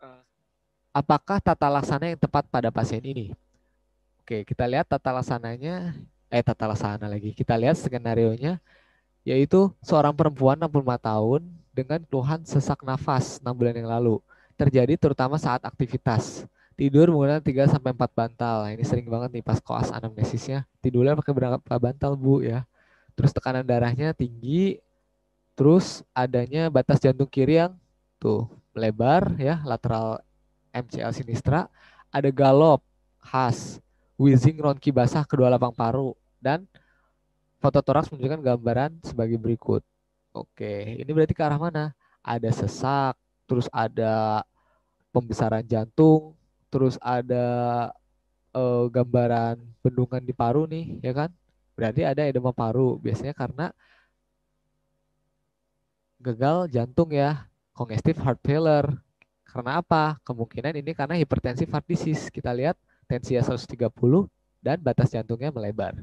Eh, Apakah tata laksana yang tepat pada pasien ini? Oke, kita lihat tata laksana lagi. Kita lihat skenarionya, yaitu seorang perempuan 65 tahun dengan keluhan sesak nafas 6 bulan yang lalu. Terjadi terutama saat aktivitas. Tidur menggunakan 3 sampai 4 bantal. Nah, ini sering banget nih pas koas anamnesisnya. Tidurnya pakai berapa bantal, Bu ya. Terus tekanan darahnya tinggi, terus adanya batas jantung kiri yang tuh melebar ya, lateral MCL sinistra, ada galop khas, wheezing ronki basah kedua lapang paru, dan foto toraks menunjukkan gambaran sebagai berikut. Oke, ini berarti ke arah mana? Ada sesak, terus ada pembesaran jantung, terus ada gambaran bendungan di paru nih, ya kan? Berarti ada edema paru, biasanya karena gagal jantung ya, congestive heart failure. Karena apa? Kemungkinan ini karena hipertensi heart disease. Kita lihat tensinya 130 dan batas jantungnya melebar.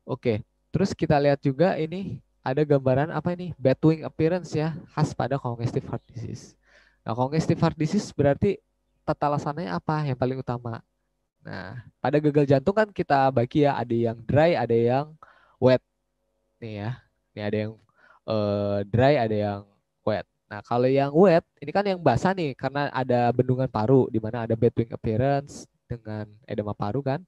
Oke, terus kita lihat juga ini ada gambaran apa ini? Batwing appearance ya, khas pada congestive heart disease. Nah, congestive heart disease berarti tata laksananya apa yang paling utama? Nah, pada gagal jantung kan kita bagi ya, ada yang dry, ada yang wet nih ya. Ini ada yang dry, ada yang wet. Nah, kalau yang wet, ini kan yang basah nih, karena ada bendungan paru, di mana ada bedwing appearance dengan edema paru kan.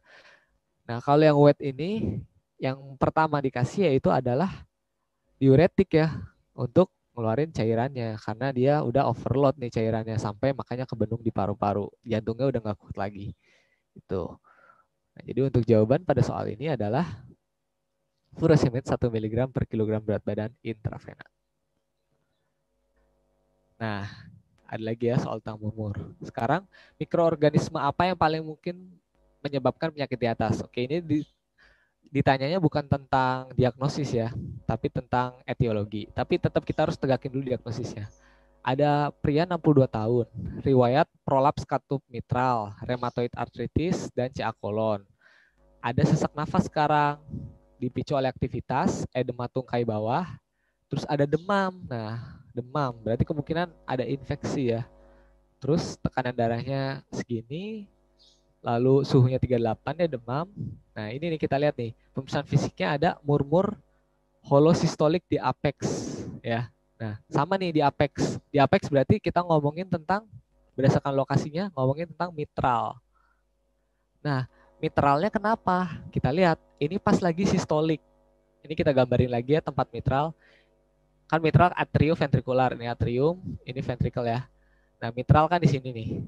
Nah, kalau yang wet ini, yang pertama dikasih yaitu adalah diuretik ya, untuk ngeluarin cairannya, karena dia udah overload nih cairannya, sampai makanya kebendung di paru-paru. Jantungnya udah nggak kuat lagi. Itu. Nah, jadi untuk jawaban pada soal ini adalah furosemide 1 mg per kilogram berat badan intravena. Nah, ada lagi ya soal tentang murmur. Sekarang, mikroorganisme apa yang paling mungkin menyebabkan penyakit di atas? Oke, ini ditanyanya bukan tentang diagnosis ya, tapi tentang etiologi. Tapi tetap kita harus tegakin dulu diagnosisnya. Ada pria 62 tahun, riwayat prolaps katup mitral, rheumatoid arthritis, dan CA kolon. Ada sesak nafas sekarang, dipicu oleh aktivitas, edema tungkai bawah, terus ada demam. Nah, demam berarti kemungkinan ada infeksi ya. Terus tekanan darahnya segini, lalu suhunya 38 ya, demam. Nah, ini nih kita lihat nih, pemeriksaan fisiknya ada murmur holosystolik di apex ya. Nah, sama nih di apex. Di apex berarti kita ngomongin tentang, berdasarkan lokasinya ngomongin tentang mitral. Nah, mitralnya kenapa? Kita lihat, ini pas lagi sistolik. Ini kita gambarin lagi ya tempat mitral. Kan mitral atrioventrikular, ini atrium, ini ventricle ya. Nah, mitral kan di sini nih.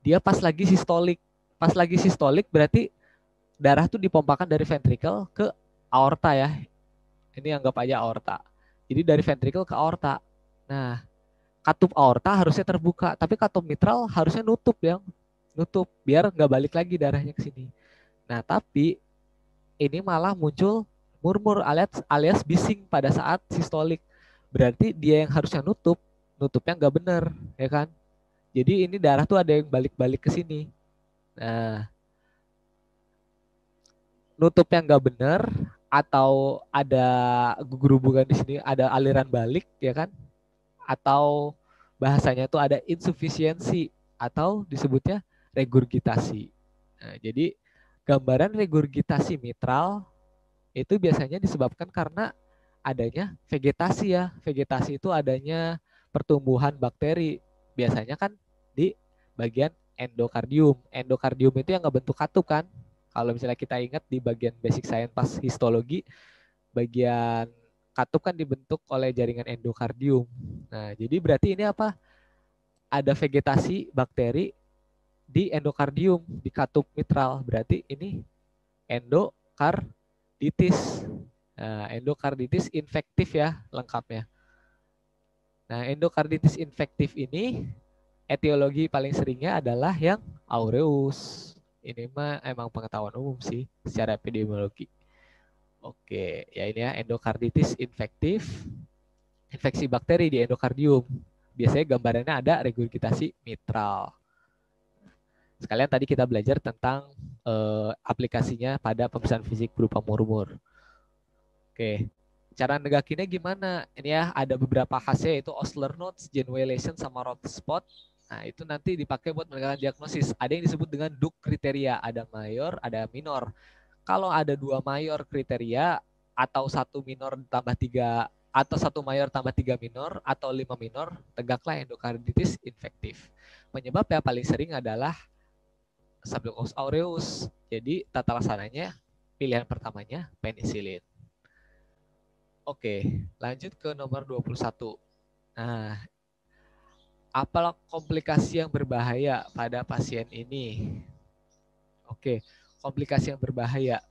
Dia pas lagi sistolik. Pas lagi sistolik berarti darah tuh dipompakan dari ventricle ke aorta ya. Ini anggap aja aorta. Jadi dari ventricle ke aorta. Nah, katup aorta harusnya terbuka, tapi katup mitral harusnya nutup ya. Nutup biar nggak balik lagi darahnya ke sini. Nah, tapi ini malah muncul murmur alias bising pada saat sistolik. Berarti dia yang harusnya nutupnya nggak bener, ya kan? Jadi ini darah tuh ada yang balik-balik ke sini. Nah, nutupnya nggak bener atau ada gugurubungan di sini, ada aliran balik, ya kan? Atau bahasanya tuh ada insufisiensi atau disebutnya regurgitasi. Nah, jadi gambaran regurgitasi mitral itu biasanya disebabkan karena adanya vegetasi ya. Vegetasi itu adanya pertumbuhan bakteri. Biasanya kan di bagian endokardium. Endokardium itu yang ngebentuk katup kan. Kalau misalnya kita ingat di bagian basic science pas histologi, bagian katup kan dibentuk oleh jaringan endokardium. Nah, jadi berarti ini apa? Ada vegetasi bakteri di endokardium, di katup mitral. Berarti ini endokarditis. Nah, endokarditis infektif ya lengkapnya. Nah, endokarditis infektif ini etiologi paling seringnya adalah yang aureus. Ini mah emang pengetahuan umum sih secara epidemiologi. Oke, ya ini ya endokarditis infektif, infeksi bakteri di endokardium. Biasanya gambarannya ada regurgitasi mitral. Sekalian tadi kita belajar tentang aplikasinya pada pemeriksaan fisik berupa murmur. Oke, cara negakinnya gimana? Ini ya ada beberapa khasnya yaitu Osler notes, Genwelation, sama Roth spot. Nah, itu nanti dipakai buat menegakkan diagnosis. Ada yang disebut dengan DUK kriteria, ada mayor, ada minor. Kalau ada 2 mayor kriteria atau 1 minor tambah 3 atau 1 mayor tambah 3 minor atau 5 minor, tegaklah endokarditis infektif. Penyebabnya paling sering adalah Staphylococcus aureus. Jadi tata laksananya pilihan pertamanya penisilin. Oke, lanjut ke nomor 21. Nah, apa komplikasi yang berbahaya pada pasien ini? Oke, komplikasi yang berbahaya.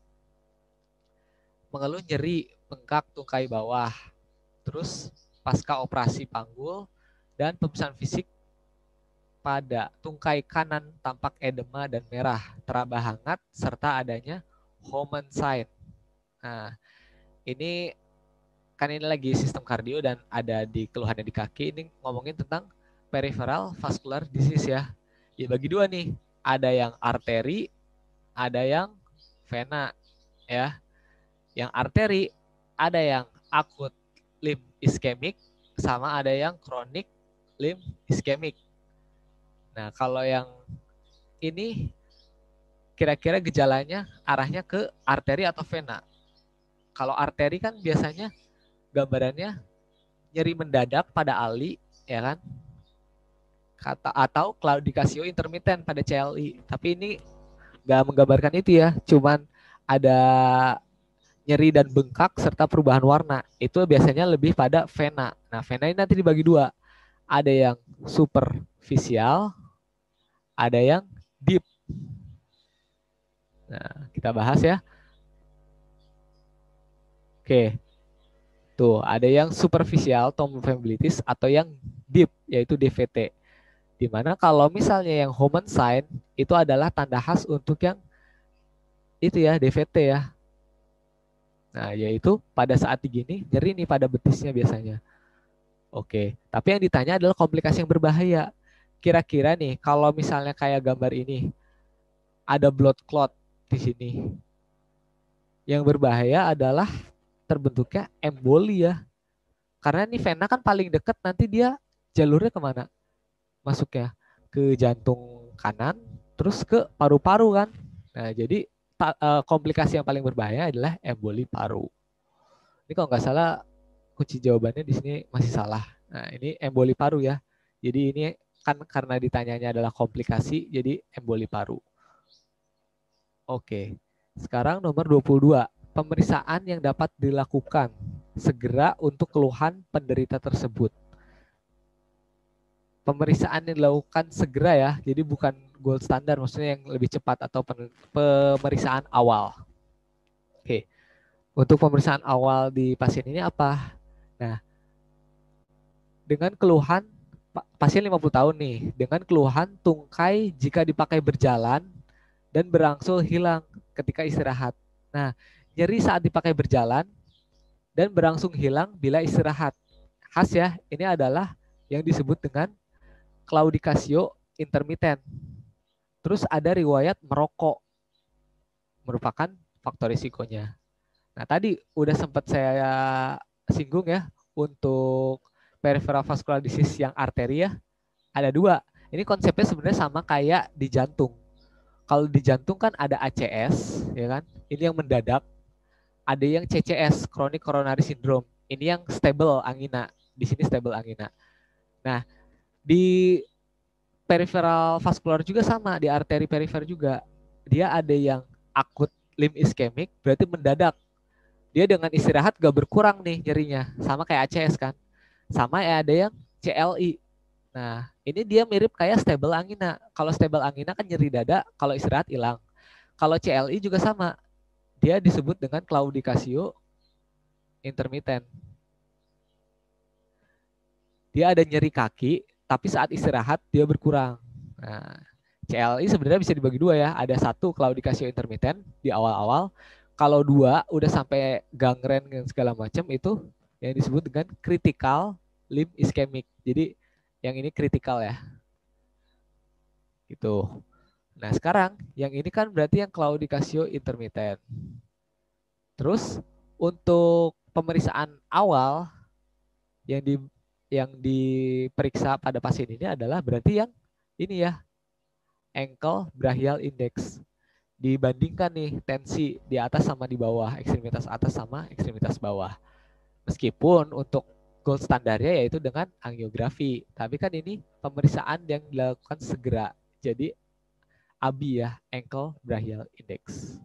Mengeluh nyeri bengkak tungkai bawah, terus pasca operasi panggul, dan pemeriksaan fisik pada tungkai kanan tampak edema dan merah, teraba hangat, serta adanya Homan sign. Nah, ini kan ini lagi sistem kardio dan ada di keluhannya di kaki. Ini ngomongin tentang peripheral vascular disease ya. Ya bagi dua nih, ada yang arteri, ada yang vena ya. Yang arteri ada yang akut limb ischemic sama ada yang kronik limb ischemic. Nah, kalau yang ini kira-kira gejalanya arahnya ke arteri atau vena. Kalau arteri kan biasanya gambarannya nyeri mendadak pada ali, ya kan? Atau claudicatio intermittent pada CLI. Tapi ini nggak menggambarkan itu ya, cuman ada nyeri dan bengkak serta perubahan warna. Itu biasanya lebih pada vena. Nah, vena ini nanti dibagi dua. Ada yang superficial, ada yang deep. Nah, kita bahas ya. Oke. Tuh, ada yang superficial thromboembolitis atau yang deep yaitu DVT. Dimana kalau misalnya yang Homan sign itu adalah tanda khas untuk yang itu ya DVT ya. Nah, yaitu pada saat digini nyeri nih pada betisnya biasanya. Oke, tapi yang ditanya adalah komplikasi yang berbahaya. Kira-kira nih kalau misalnya kayak gambar ini ada blood clot di sini. Yang berbahaya adalah terbentuknya emboli ya. Karena nih vena kan paling dekat nanti dia jalurnya kemana? Masuknya ke jantung kanan, terus ke paru-paru kan. Nah, jadi komplikasi yang paling berbahaya adalah emboli paru. Ini kalau nggak salah kunci jawabannya di sini masih salah. Nah, ini emboli paru ya. Jadi ini kan karena ditanyanya adalah komplikasi, jadi emboli paru. Oke. Sekarang nomor 22. Pemeriksaan yang dapat dilakukan segera untuk keluhan penderita tersebut. Pemeriksaan yang dilakukan segera ya, jadi bukan gold standard, maksudnya yang lebih cepat atau pemeriksaan awal. Oke, untuk pemeriksaan awal di pasien ini apa? Nah, dengan keluhan pasien 50 tahun nih, dengan keluhan tungkai jika dipakai berjalan dan berangsur hilang ketika istirahat. Nah, nyeri saat dipakai berjalan dan berangsur hilang bila istirahat. Khas ya, ini adalah yang disebut dengan claudicatio intermittent. Terus ada riwayat merokok, merupakan faktor risikonya. Nah, tadi udah sempat saya singgung ya, untuk peripheral vascular disease yang arteri ya, ada dua. Ini konsepnya sebenarnya sama kayak di jantung. Kalau di jantung kan ada ACS, ya kan? Ini yang mendadak. Ada yang CCS, chronic coronary syndrome. Ini yang stable angina. Di sini stable angina. Nah, di peripheral vascular juga sama, di arteri perifer juga. Dia ada yang akut limb ischemic, berarti mendadak. Dia dengan istirahat gak berkurang nih nyerinya, sama kayak ACS kan. Sama ya ada yang CLI. Nah, ini dia mirip kayak stable angina. Kalau stable angina kan nyeri dada, kalau istirahat hilang. Kalau CLI juga sama. Dia disebut dengan claudicatio intermittent. Dia ada nyeri kaki, tapi saat istirahat dia berkurang. Nah, CLI sebenarnya bisa dibagi dua ya. Ada satu claudicatio intermittent di awal-awal. Kalau dua udah sampai gangren dan segala macam itu yang disebut dengan critical limb ischemic. Jadi yang ini kritikal ya. Gitu. Nah, sekarang yang ini kan berarti yang claudicatio intermittent. Terus untuk pemeriksaan awal yang diperiksa pada pasien ini adalah berarti yang ini ya, ankle brachial index. Dibandingkan nih tensi di atas sama di bawah, ekstremitas atas sama ekstremitas bawah. Meskipun untuk gold standarnya yaitu dengan angiografi, tapi kan ini pemeriksaan yang dilakukan segera. Jadi ABI ya, ankle brachial index.